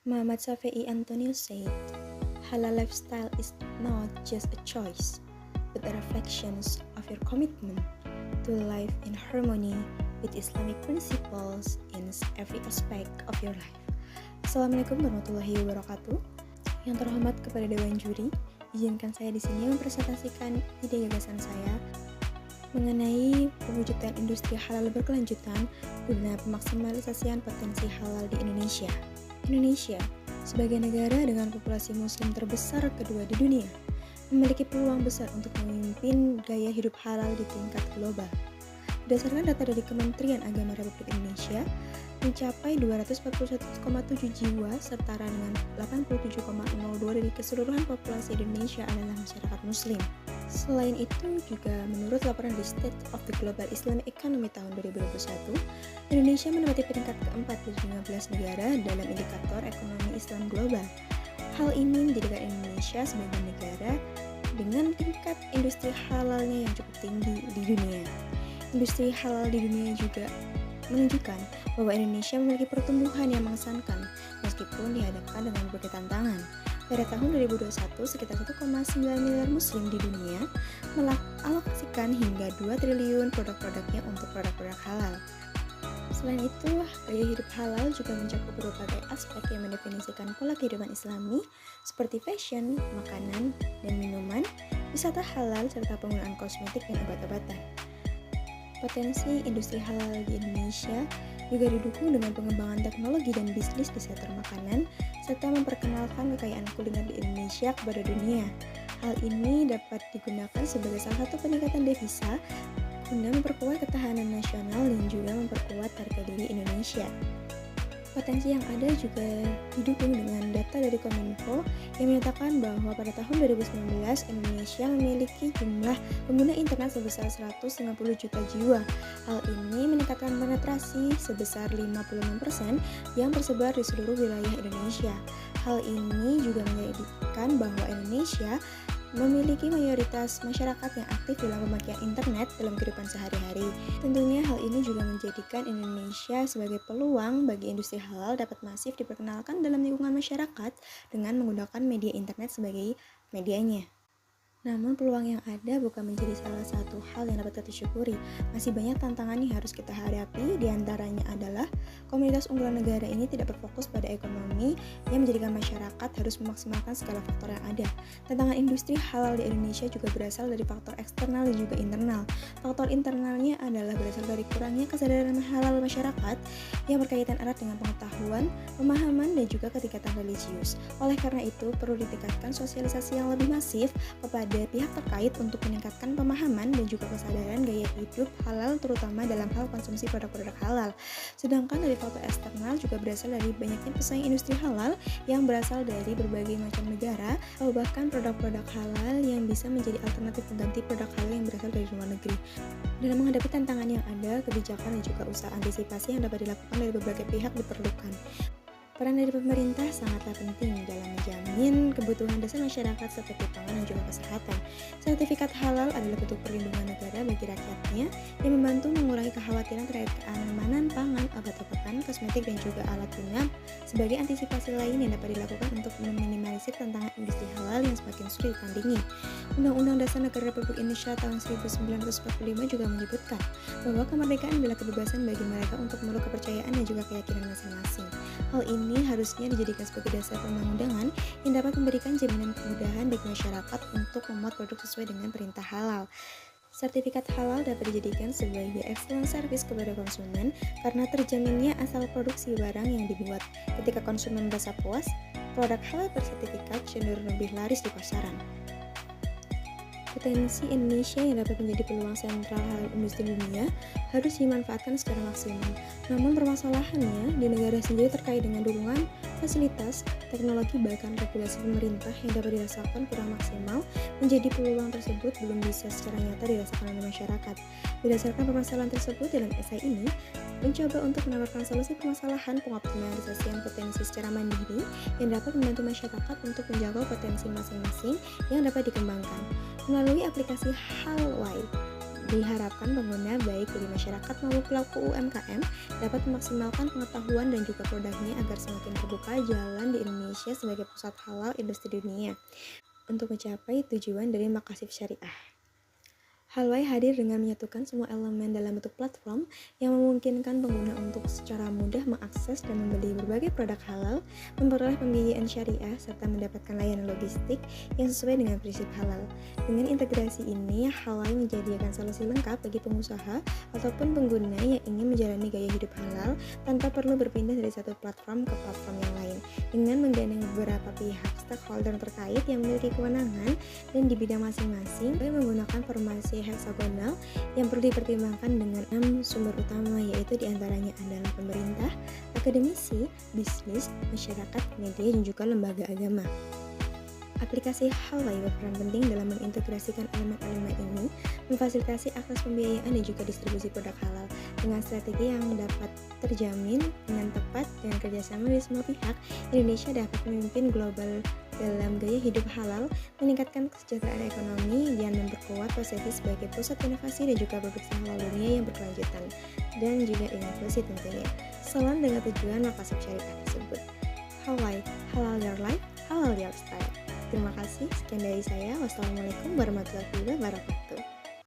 Muhammad Shafi'i Antonio said, "Halal lifestyle is not just a choice, but a reflection of your commitment to live in harmony with Islamic principles in every aspect of your life." Assalamualaikum warahmatullahi wabarakatuh. Yang terhormat kepada Dewan Juri, izinkan saya di sini mempresentasikan ide gagasan saya mengenai pewujudan industri halal berkelanjutan guna pemaksimalisasian potensi halal di Indonesia. Indonesia, sebagai negara dengan populasi muslim terbesar kedua di dunia, memiliki peluang besar untuk memimpin gaya hidup halal di tingkat global. Berdasarkan data dari Kementerian Agama Republik Indonesia, mencapai 241,7 jiwa setara dengan 87,02 dari keseluruhan populasi Indonesia adalah masyarakat muslim. Selain itu juga menurut laporan The State of the Global Islamic Economy tahun 2021, Indonesia menempati peringkat keempat dari 15 negara dalam indikator ekonomi Islam global. Hal ini menjadikan Indonesia sebagai negara dengan tingkat industri halalnya yang cukup tinggi di dunia. Industri halal di dunia juga menunjukkan bahwa Indonesia memiliki pertumbuhan yang mengesankan meskipun dihadapkan dengan berbagai tantangan. Pada tahun 2021, sekitar 1,9 miliar muslim di dunia mengalokasikan hingga 2 triliun produk-produknya untuk produk-produk halal. Selain itu, gaya hidup halal juga mencakup berbagai aspek yang mendefinisikan pola kehidupan Islami seperti fashion, makanan, dan minuman, wisata halal, serta penggunaan kosmetik dan obat-obatan. Potensi industri halal di Indonesia juga didukung dengan pengembangan teknologi dan bisnis di sektor makanan, serta memperkenalkan kekayaan kuliner di Indonesia kepada dunia. Hal ini dapat digunakan sebagai salah satu peningkatan devisa guna memperkuat ketahanan nasional dan juga memperkuat harga diri Indonesia. Potensi yang ada juga didukung dengan data dari Kominfo yang menyatakan bahwa pada tahun 2019 Indonesia memiliki jumlah pengguna internet sebesar 150 juta jiwa. Hal ini meningkatkan penetrasi sebesar 56% yang tersebar di seluruh wilayah Indonesia. Hal ini juga menjadikan bahwa Indonesia memiliki mayoritas masyarakat yang aktif dalam pemakaian internet dalam kehidupan sehari-hari. Tentunya hal ini juga menjadikan Indonesia sebagai peluang bagi industri halal dapat masif diperkenalkan dalam lingkungan masyarakat dengan menggunakan media internet sebagai medianya. Namun peluang yang ada bukan menjadi salah satu hal yang dapat kita syukuri. Masih banyak tantangan yang harus kita hadapi, diantaranya adalah komunitas unggulan negara ini tidak berfokus pada ekonomi yang menjadikan masyarakat harus memaksimalkan segala faktor yang ada. Tantangan industri halal di Indonesia juga berasal dari faktor eksternal dan juga internal. Faktor internalnya adalah berasal dari kurangnya kesadaran halal masyarakat yang berkaitan erat dengan pengetahuan, pemahaman, dan juga ketingkatan religius. Oleh karena itu, perlu ditingkatkan sosialisasi yang lebih masif kepada pihak terkait untuk meningkatkan pemahaman dan juga kesadaran gaya hidup halal terutama dalam hal konsumsi produk-produk halal. Sedangkan dari faktor eksternal juga berasal dari banyaknya pesaing industri halal yang berasal dari berbagai macam negara atau bahkan produk-produk halal yang bisa menjadi alternatif pengganti produk halal yang berasal dari luar negeri. Dalam menghadapi tantangan yang ada, kebijakan dan juga usaha antisipasi yang dapat dilakukan dari berbagai pihak diperlukan. Peran dari pemerintah sangatlah penting dalam menjamin kebutuhan dasar masyarakat seperti pangan dan juga kesehatan. Sertifikat halal adalah bentuk perlindungan negara bagi rakyatnya yang membantu mengurangi kekhawatiran terkait keamanan pangan, obat-obatan, kosmetik, dan juga alat guna sebagai antisipasi lain yang dapat dilakukan untuk meminimalisir tantangan industri halal yang semakin sulit ditandingi. Undang-Undang Dasar Negara Republik Indonesia tahun 1945 juga menyebutkan bahwa kemerdekaan adalah kebebasan bagi mereka untuk memeluk kepercayaan dan juga keyakinan masing-masing. Hal ini harusnya dijadikan sebagai dasar perundang-undangan yang dapat memberikan jaminan kemudahan bagi masyarakat untuk memuat produk sesuai dengan perintah halal. Sertifikat halal dapat dijadikan sebagai excellent service kepada konsumen karena terjaminnya asal produksi barang yang dibuat. Ketika konsumen merasa puas, produk halal bersertifikat cenderung lebih laris di pasaran. Potensi Indonesia yang dapat menjadi peluang sentral halal industri dunia harus dimanfaatkan secara maksimal. Namun permasalahannya di negara sendiri terkait dengan dukungan, fasilitas, teknologi bahkan regulasi pemerintah yang dapat dirasakan kurang maksimal menjadi peluang tersebut belum bisa secara nyata dirasakan oleh masyarakat. Berdasarkan permasalahan tersebut dalam esai ini, mencoba untuk menawarkan solusi permasalahan pengoptimalisasian potensi secara mandiri yang dapat membantu masyarakat untuk menjangkau potensi masing-masing yang dapat dikembangkan. Melalui aplikasi Halway, Diharapkan pengguna baik dari masyarakat maupun pelaku UMKM dapat memaksimalkan pengetahuan dan juga produknya agar semakin terbuka jalan di Indonesia sebagai pusat halal industri dunia untuk mencapai tujuan dari Makasif Syariah. Halway hadir dengan menyatukan semua elemen dalam bentuk platform yang memungkinkan pengguna untuk secara mudah mengakses dan membeli berbagai produk halal, memperoleh pembiayaan syariah, serta mendapatkan layanan logistik yang sesuai dengan prinsip halal. Dengan integrasi ini, Halway menjadikan solusi lengkap bagi pengusaha ataupun pengguna yang ingin menjalani gaya hidup halal tanpa perlu berpindah dari satu platform ke platform yang lain. Dengan menggandeng beberapa pihak stakeholder terkait yang memiliki kewenangan dan di bidang masing-masing, menggunakan formasi heksagonal yang perlu dipertimbangkan dengan 6 sumber utama, yaitu diantaranya adalah pemerintah, akademisi, bisnis, masyarakat, media, dan juga lembaga agama. Aplikasi Halway berperan penting dalam mengintegrasikan elemen-elemen ini, memfasilitasi akses pembiayaan dan juga distribusi produk halal. Dengan strategi yang dapat terjamin dengan tepat dengan kerjasama dari semua pihak, Indonesia dapat memimpin global dalam gaya hidup halal, meningkatkan kesejahteraan ekonomi, dan memperkuat posisi sebagai pusat inovasi dan juga produksi halal dunia yang berkelanjutan dan juga inklusi tentunya. Salam dengan tujuan Makasif Syariah tersebut. Halway, halal your life, halal your style. Terima kasih, sekian dari saya. Wassalamualaikum warahmatullahi wabarakatuh.